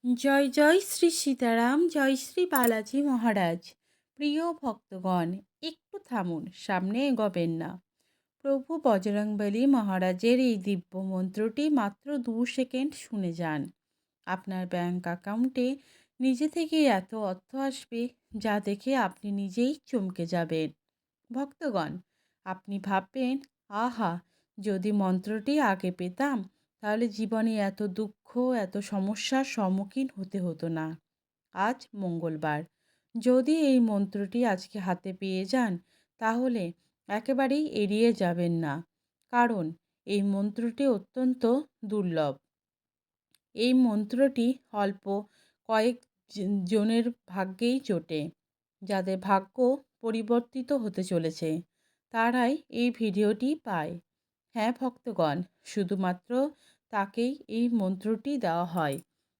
জয় জয় শ্রী সীতারাম, জয় শ্রী বালাজি মহারাজ। প্রিয় ভক্তগণ, একটু থামুন, সামনে এগোবেন না। প্রভু বজরংবলী মহারাজের এই দিব্য মন্ত্রটি মাত্র 2 সেকেন্ড শুনে যান। আপনার ব্যাংক অ্যাকাউন্টে নিজে থেকেই এত অর্থ আসবে যা দেখে আপনি নিজেই চমকে যাবেন। ভক্তগণ, আপনি ভাববেন, আহা, যদি মন্ত্রটি আগে পেতাম তাহলে জীবনে এত দুঃখ, এত সমস্যার সম্মুখীন হতে হতো না। আজ মঙ্গলবার, যদি এই মন্ত্রটি আজকে হাতে পেয়ে যান তাহলে একেবারেই এড়িয়ে যাবেন না, কারণ এই মন্ত্রটি অত্যন্ত দুর্লভ। এই মন্ত্রটি অল্প কয়েক জনের ভাগ্যেই জোটে। যাদের ভাগ্য পরিবর্তিত হতে চলেছে তারাই এই ভিডিওটি পায়। হ্যাঁ ভক্তগণ, শুধুমাত্র তাকেই এই মন্ত্রটি দেওয়া হয়।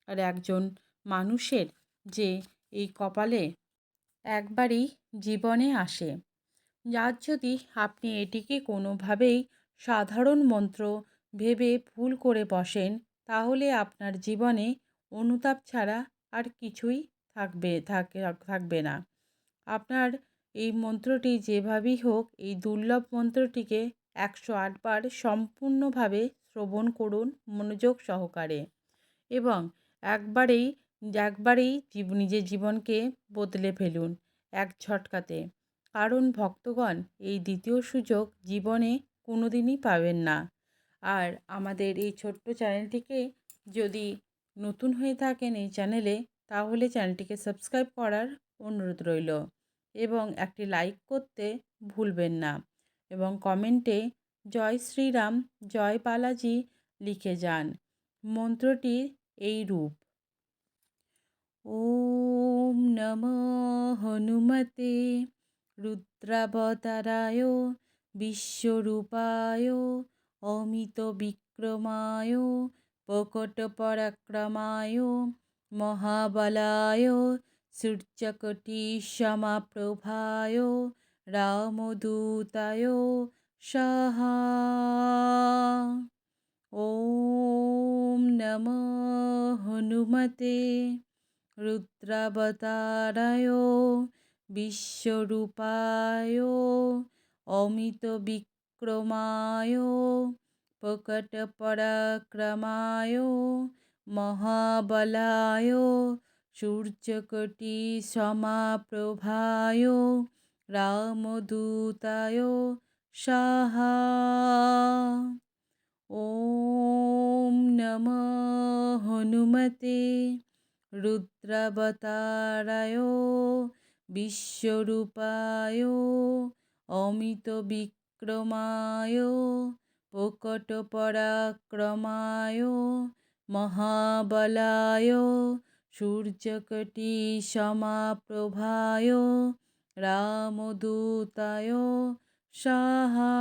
আর একজন মানুষের যে এই কপালে একবারই জীবনে আসে, যার যদি আপনি এটিকে কোনোভাবেই সাধারণ মন্ত্র ভেবে ভুল করে বসেন তাহলে আপনার জীবনে অনুতাপ ছাড়া আর কিছুই থাকবে না। আপনার এই মন্ত্রটি যেভাবেই হোক, এই দুর্লভ মন্ত্রটিকে 108 বার সম্পূর্ণভাবে শ্রবণ করুন মনোযোগ সহকারে, এবং একবারেই একবারেই নিজের জীবনকে বদলে ফেলুন এক ঝটকাতে। কারণ ভক্তগণ, এই দ্বিতীয় সুযোগ জীবনে কোনোদিনই পাবেন না। আর আমাদের এই ছোট্ট চ্যানেলটিকে যদি নতুন হয়ে থাকেন এই চ্যানেলে, তাহলে চ্যানেলটিকে সাবস্ক্রাইব করার অনুরোধ রইল, এবং একটি লাইক করতে ভুলবেন না, এবং কমেন্টে জয় শ্রীরাম, জয় বালাজি লিখে যান। মন্ত্রটির এই রূপ: ওম নমো হনুমতে রুদ্রাবতারায় বিশ্বরূপায় অমিত বিক্রমায় প্রকট পরাক্রমায় মহাবলায় সূর্যকোটি সমাপ্রভায় রামদূতায় সাহা। ওম নমো হনুমতে রুদ্রাবতারায় বিশ্বরূপায় অমিত বিক্রমায় প্রকট পরাক্রমায় মহাবলায় সূর্যকোটি সমাপ্রভায় রামদূতায় সাহা। ওম নমো হনুমতে রুদ্রাবতারায় বিশ্বরূপায় অমিত বিক্রমায় প্রকট পরাক্রমায় মহাবলায় সূর্যকোটি সমাপ্রভায় রামদূতায় সাহা।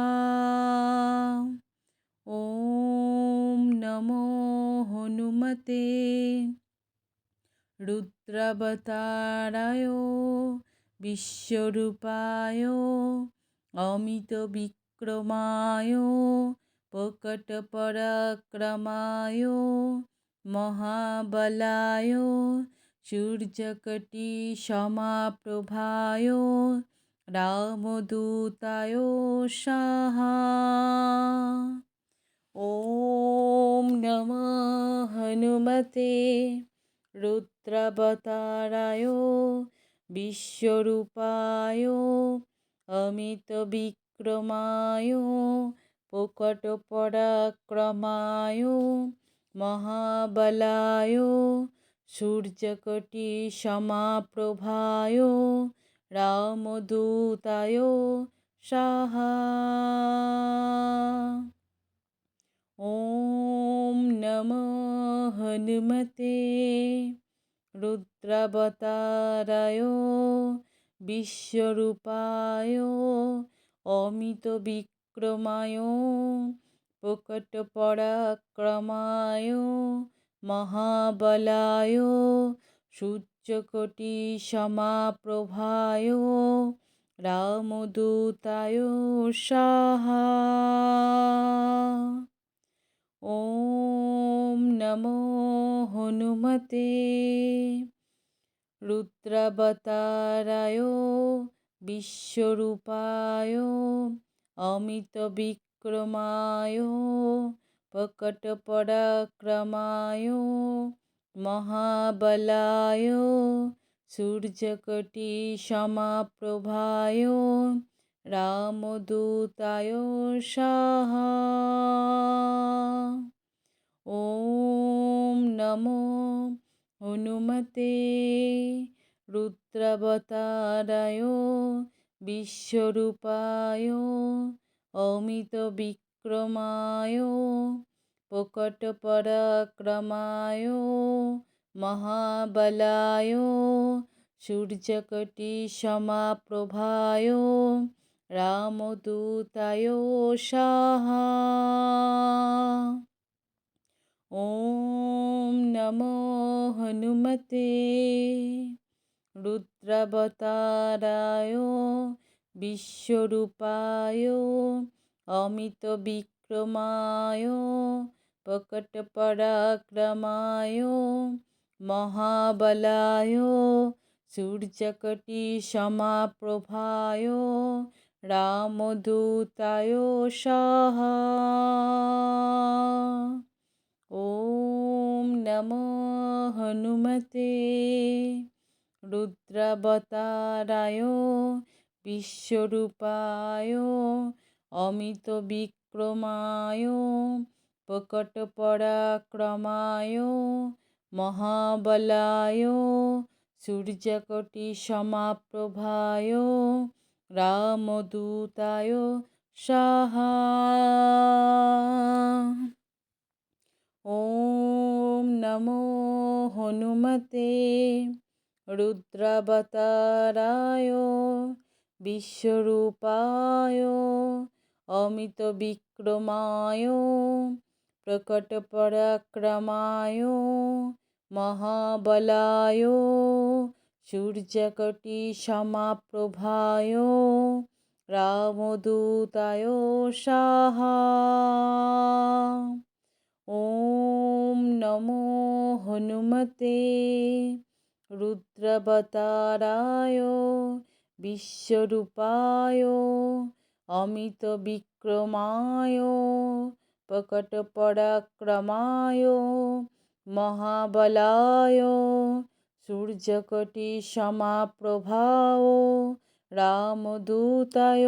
ওম নমো হনুমতে রুদ্রাবতারায় বিশ্বরূপায় অমিত বিক্রমায় প্রকট পরাক্রমায় মহাবলায় সূর্যকোটি সমাপ্রভায় রামদূতায় সাহা। ওম নমো হনুমতে রুদ্রাবতারায় বিশ্বরূপায় অমিত বিক্রমায় প্রকট পরাক্রমায় মহাবলায় সূর্যকোটি সমাপ্রভায় রামদূতায় সাহা। ওম নমো হনুমতে রুদ্রাবতারায় বিশ্বরূপায় অমিত বিক্রমায় প্রকট পরাক্রমায় মহাবলায় সূর্যকোটি সমাপ্রভায় রামদূতায় সাহা। ॐ नमो हनुमते रुद्रावताराय विश्वरूपाय अमितविक्रमाय प्रकटपराक्रमाय महाबलाय सूर्यकोटिसमप्रभाय रामदूताय स्वाहा। ॐ नमो हनुमते रुद्रावताराय विश्वरूपाय अमितविक्रमाय प्रकटपराक्रमाय महाबलाय सूर्यकोटिसमप्रभाय रामदूताय स्वाहा। ॐ नमो हनुमते रुद्रावताराय विश्वरूपाय अमितविक्रमाय प्रकटपराक्रमाय महाबलाय सूर्यकोटिसमप्रभाय रामदूताय स्वाहा। ॐ नमो हनुमते रुद्रावताराय विश्वरूपाय अमितविक्रमाय प्रकटपराक्रमाय महाबलाय सूर्यकोटिसमप्रभाय रामदूताय स्वाहा। ॐ नमो हनुमते रुद्रावताराय विश्वरूपाय अमितविक्रमाय प्रकटपराक्रमाय महाबलाय सूर्यकोटिसमप्रभाय रामदूताय स्वाहा। ॐ नमो हनुमते रुद्रावताराय विश्वरूपाय अमितविक्रमाय प्रकटपराक्रमाय महाबलाय सूर्यकोटिसमप्रभाय रामदूताय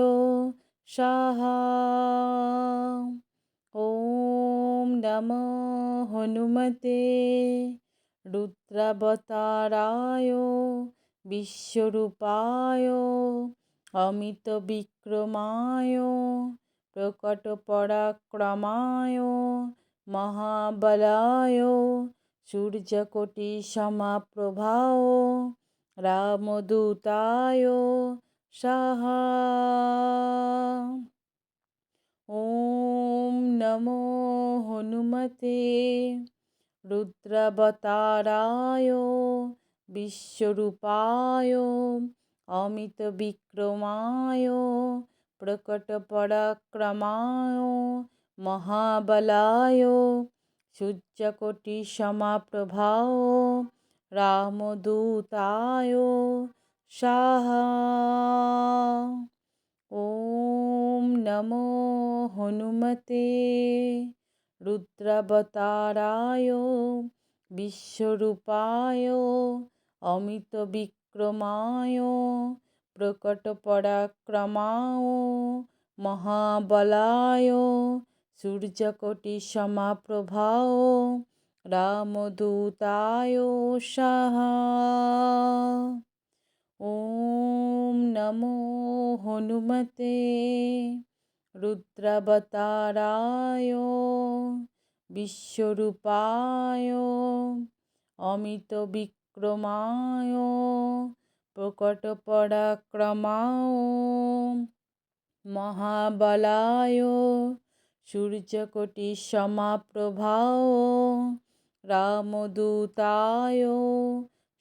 स्वाहा। ॐ नमो हनुमते रुद्रावताराय विश्वरूपाय अमितविक्रमाय प्रकटपराक्रमाय महाबलाय सूर्यकोटिसमप्रभाय रामदूताय स्वाहा। ॐ नमो हनुमते रुद्रावताराय विश्वरूपाय अमितविक्रमाय प्रकटपराक्रमाय महाबलाय सूर्यकोटिसमप्रभाय रामदूताय स्वाहा। ॐ नमो हनुमते रुद्रावताराय विश्वरूपाय अमितविक्रमाय प्रकटपराक्रमाय महाबलाय सूर्यकोटिसमप्रभाय रामदूताय स्वाहा। ॐ नमो हनुमते रुद्रावताराय विश्वरूपाय अमितविक्रमाय प्रकटपराक्रमाय महाबलाय सूर्यकोटिसमप्रभाय रामदूताय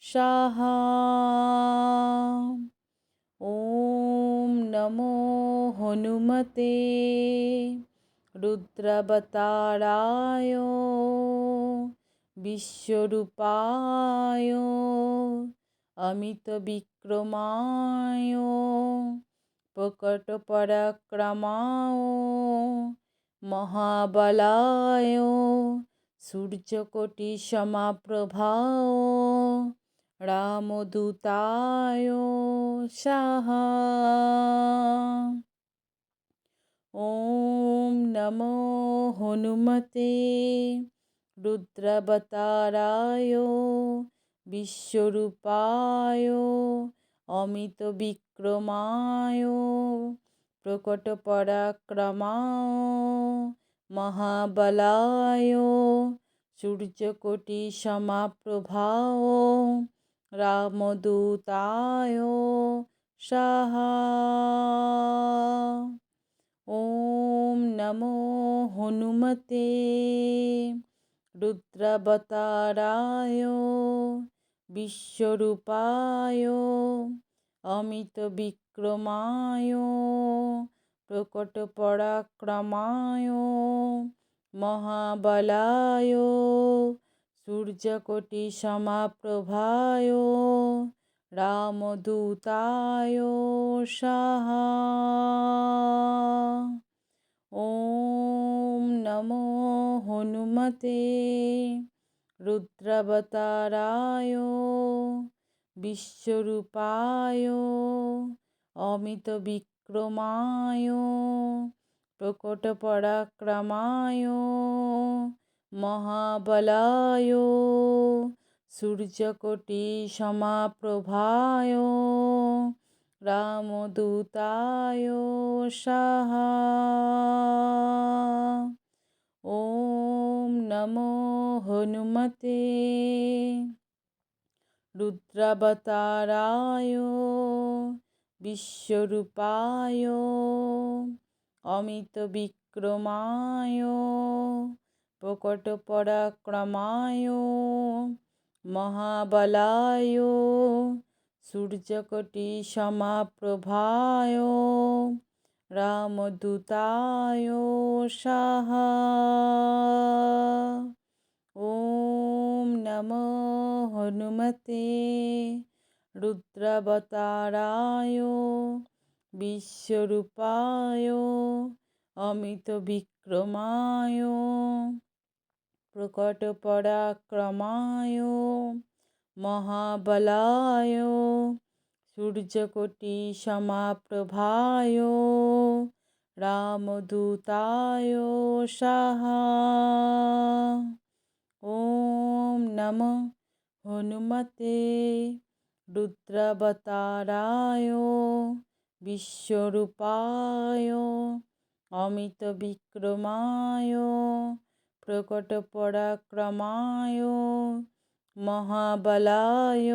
स्वाहा। ॐ नमो हनुमते रुद्रावताराय विश्वरूपाय अमितविक्रमाय प्रकटपराक्रमाय महाबलाय सूर्यकोटिसमप्रभाय रामदूताय स्वाहा। ॐ नमो हनुमते रुद्रावताराय विश्वरूपाय अमितविक्रमाय प्रकटपराक्रमाय महाबलाय सूर्यकोटिसमप्रभाय रामदूताय स्वाहा। ॐ नमो हनुमते रुद्रावताराय विश्वरूपाय अमितविक्रमाय प्रकटपराक्रमाय महाबलाय सूर्यकोटिसमप्रभाय रामदूताय स्वाहा। ॐ नमो हनुमते रुद्रावताराय विश्वरूपाय अमितविक्रमाय प्रकटपराक्रमाय महाबलाय सूर्यकोटिसमप्रभाय रामदूताय स्वाहा। ॐ नमो हनुमते रुद्रावताराय विश्वरूपाय अमितविक्रमाय प्रकटपराक्रमाय महाबलाय सूर्यकोटिसमप्रभाय रामदूताय स्वाहा। ॐ नमो हनुमते रुद्रावताराय विश्वरूपाय अमितविक्रमाय प्रकटपराक्रमाय महाबलाय सूर्यकोटिसमप्रभाय रामदूताय स्वाहा। ॐ नमो हनुमते रुद्रावताराय विश्वरूपाय अमितविक्रमाय प्रकटपराक्रमाय महाबलाय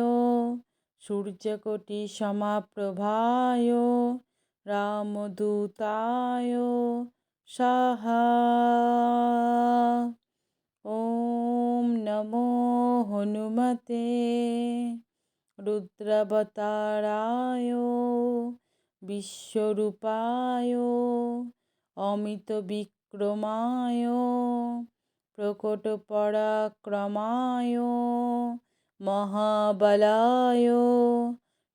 सूर्यकोटिसमप्रभाय रामदूताय स्वाहा। ॐ नमो हनुमते रुद्रावताराय विश्वरूपाय अमितविक्रमाय प्रकटपराक्रमाय महाबलाय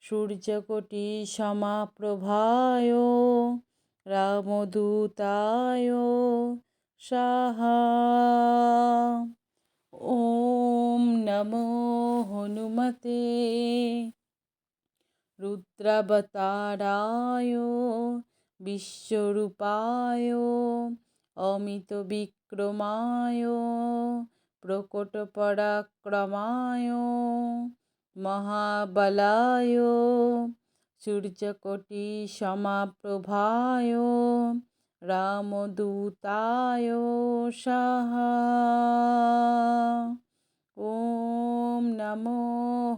सूर्यकोटिसमप्रभाय रामदूताय स्वाहा। ॐ नमो हनुमते रुद्रावताराय विश्वरूपाय अमितविक्रमाय प्रकटपराक्रमाय महाबलाय सूर्यकोटिसमप्रभाय रामदूताय स्वाहा। ॐ नमो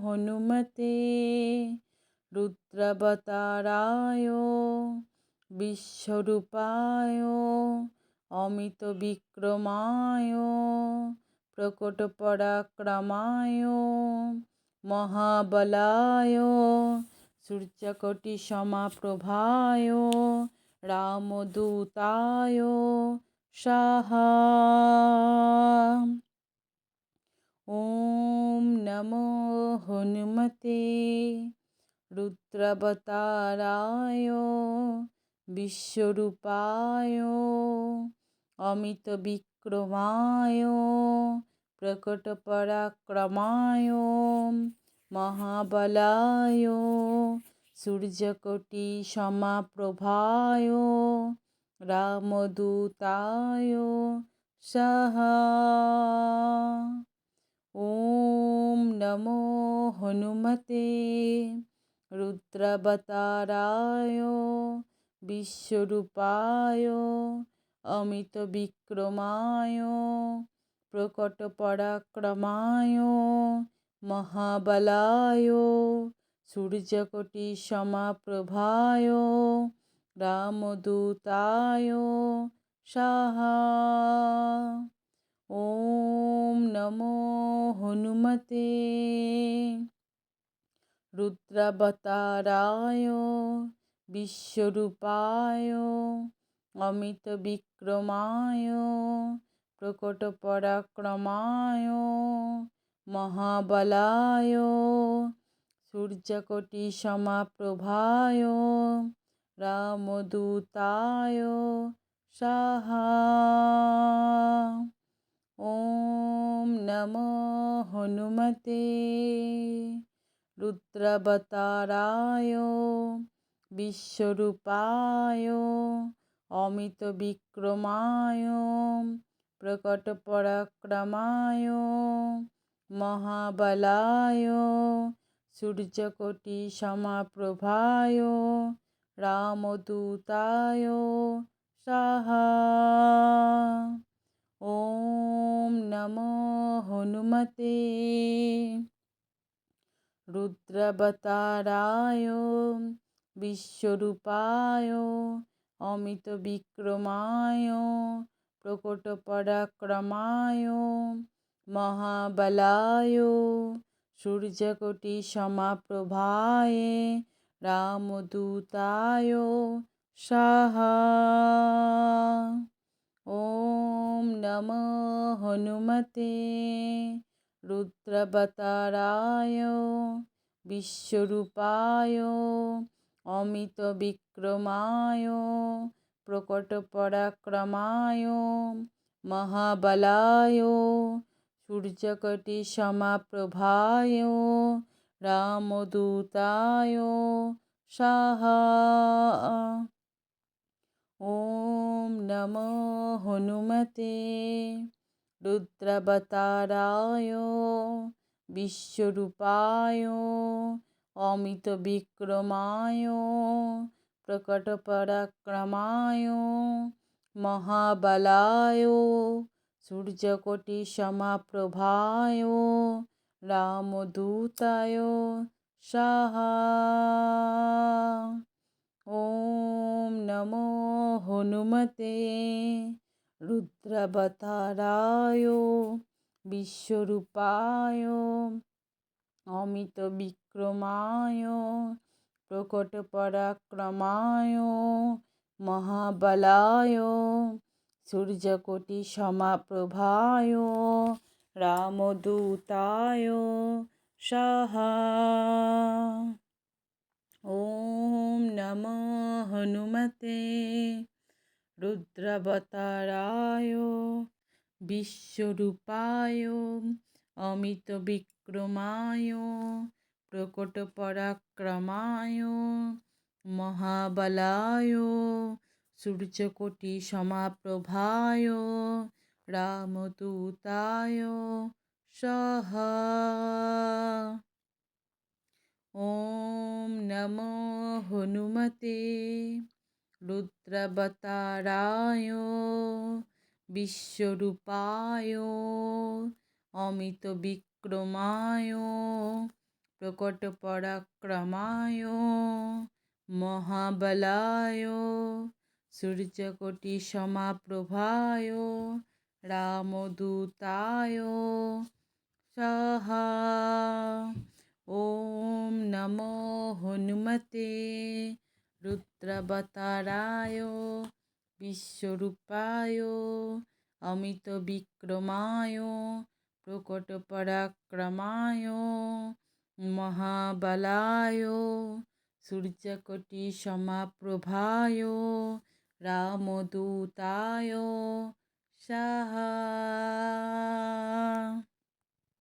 हनुमते रुद्रावताराय विश्वरूपाय अमितविक्रमाय प्रकटपराक्रमाय महाबलाय सूर्यकोटिसमप्रभाय रामदूताय स्वाहा। ॐ नमो हनुमते रुद्रावताराय विश्वरूपाय अमितविक्रमाय प्रकटपराक्रमाय महाबलाय सूर्यकोटिसमप्रभाय रामदूताय स्वाहा। ॐ नमो हनुमते रुद्रावताराय विश्वरूपाय अमितविक्रमाय प्रकटपराक्रमाय महाबलाय सूर्यकोटिसमप्रभाय रामदूताय स्वाहा। ॐ नमो हनुमते रुद्रावताराय विश्वरूपाय अमितविक्रमाय प्रकटपराक्रमाय महाबलाय सूर्यकोटिसमप्रभाय रामदूताय स्वाहा। ॐ नमो हनुमते रुद्रावताराय विश्वरूपाय अमितविक्रमाय प्रकटपराक्रमाय महाबलाय सूर्यकोटिसमप्रभाय रामदूताय स्वाहा। ॐ नमो हनुमते रुद्रावताराय विश्वरूपाय अमितविक्रमाय प्रकटपराक्रमाय महाबलाय सूर्यकोटिसमप्रभाय रामदूताय स्वाहा। ॐ नमो हनुमते रुद्रावताराय विश्वरूपाय अमितविक्रमाय प्रकटपराक्रमाय महाबलाय सूर्यकोटिसमप्रभाय रामदूताय स्वाहा। ॐ नमो हनुमते रुद्रावताराय विश्वरूपाय अमितविक्रमाय प्रकटपराक्रमाय महाबलाय सूर्यकोटिसमप्रभाय रामदूताय स्वाहा। ॐ नमो हनुमते रुद्रावताराय विश्वरूपाय अमितविक्रमाय प्रकटपराक्रमाय महाबलाय सूर्यकोटिसमप्रभाय रामदूताय स्वाहा। ॐ नमो हनुमते रुद्रावताराय विश्वरूपाय अमितविक्रमाय प्रकटपराक्रमाय महाबलाय सूर्यकोटिसमप्रभाय रामदूताय स्वाहा। ॐ नमो हनुमते रुद्रावताराय विश्वरूपाय अमितविक्रमाय प्रकटपराक्रमाय महाबलाय सूर्यकोटिसमप्रभाय रामदूताय स्वाहा। ॐ नमो हनुमते रुद्रावताराय বিশ্বরূপায় অমিত বিক্রমায় প্রকটপরাক্রমায় মহাবলায় সূর্যকোটি সমাপ্রভায় রামদূতায়